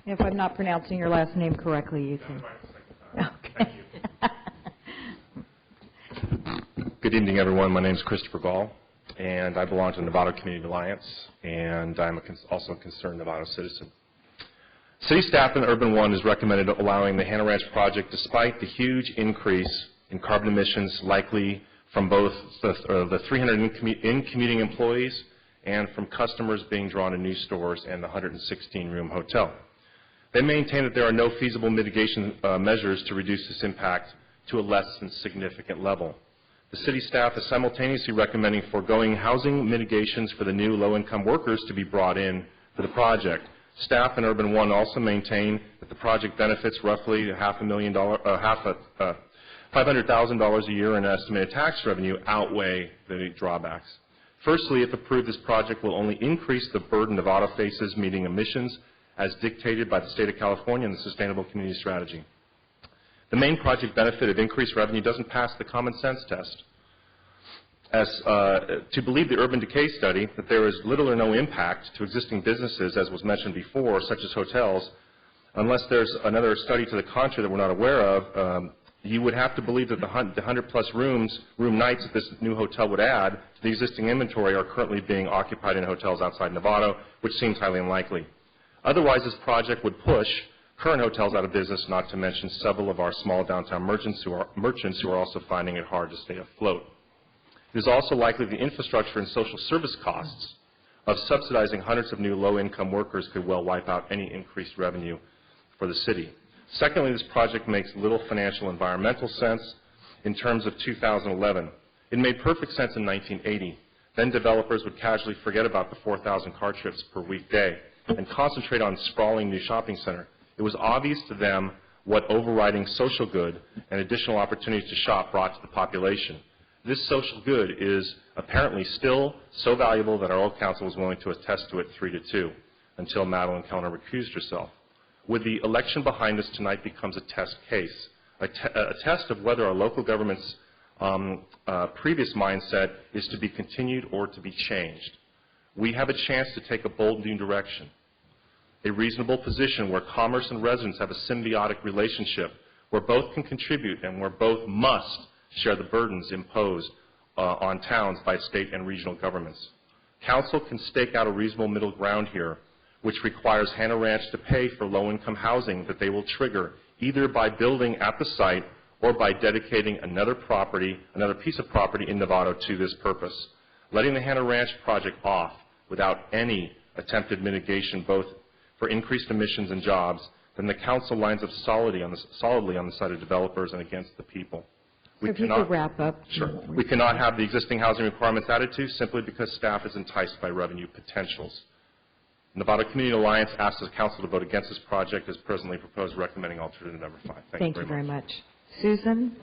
If I'm not pronouncing your last name correctly, you can. Okay. Good evening, everyone. My name is Christopher Gall, and I belong to the Novato Community Alliance, and I'm also a concerned Novato citizen. City staff in Urban 1 has recommended allowing the Hanna Ranch project despite the huge increase in carbon emissions likely from both the 300 in-commuting employees and from customers being drawn to new stores and the 116-room hotel. They maintain that there are no feasible mitigation measures to reduce this impact to a less than significant level. The city staff is simultaneously recommending foregoing housing mitigations for the new low-income workers to be brought in for the project. Staff in Urban 1 also maintain that the project benefits roughly $500,000 a year in estimated tax revenue outweigh the drawbacks. Firstly, if approved, this project will only increase the burden of auto faces meeting emissions as dictated by the state of California and the Sustainable Community Strategy. The main project benefit of increased revenue doesn't pass the common sense test. To believe the urban decay study that there is little or no impact to existing businesses, as was mentioned before, such as hotels, unless there's another study to the contrary that we're not aware of, you would have to believe that the 100-plus room nights that this new hotel would add to the existing inventory are currently being occupied in hotels outside Novato, which seems highly unlikely. Otherwise, this project would push current hotels out of business, not to mention several of our small downtown merchants who are also finding it hard to stay afloat. It is also likely the infrastructure and social service costs of subsidizing hundreds of new low-income workers could well wipe out any increased revenue for the city. Secondly, this project makes little financial environmental sense in terms of 2011. It made perfect sense in 1980. Then developers would casually forget about the 4,000 car trips per weekday and concentrate on sprawling new shopping center. It was obvious to them what overriding social good and additional opportunities to shop brought to the population. This social good is apparently still so valuable that our old council was willing to attest to it 3-2 until Madeline Kellner recused herself. With the election behind us, tonight becomes a test case, a test of whether our local government's previous mindset is to be continued or to be changed. We have a chance to take a bold new direction, a reasonable position where commerce and residents have a symbiotic relationship, where both can contribute and where both must share the burdens imposed on towns by state and regional governments. Council can stake out a reasonable middle ground here, which requires Hanna Ranch to pay for low-income housing that they will trigger either by building at the site or by dedicating another piece of property in Novato to this purpose. Letting the Hanna Ranch project off without any attempted mitigation, both for increased emissions and jobs, then the council lines up solidly on the side of developers and against the people. If you could wrap up. Sure. We cannot have the existing housing requirements added to simply because staff is enticed by revenue potentials. Novato Community Alliance asks the council to vote against this project as presently proposed, recommending alternative number 5. Thank you very much. Susan?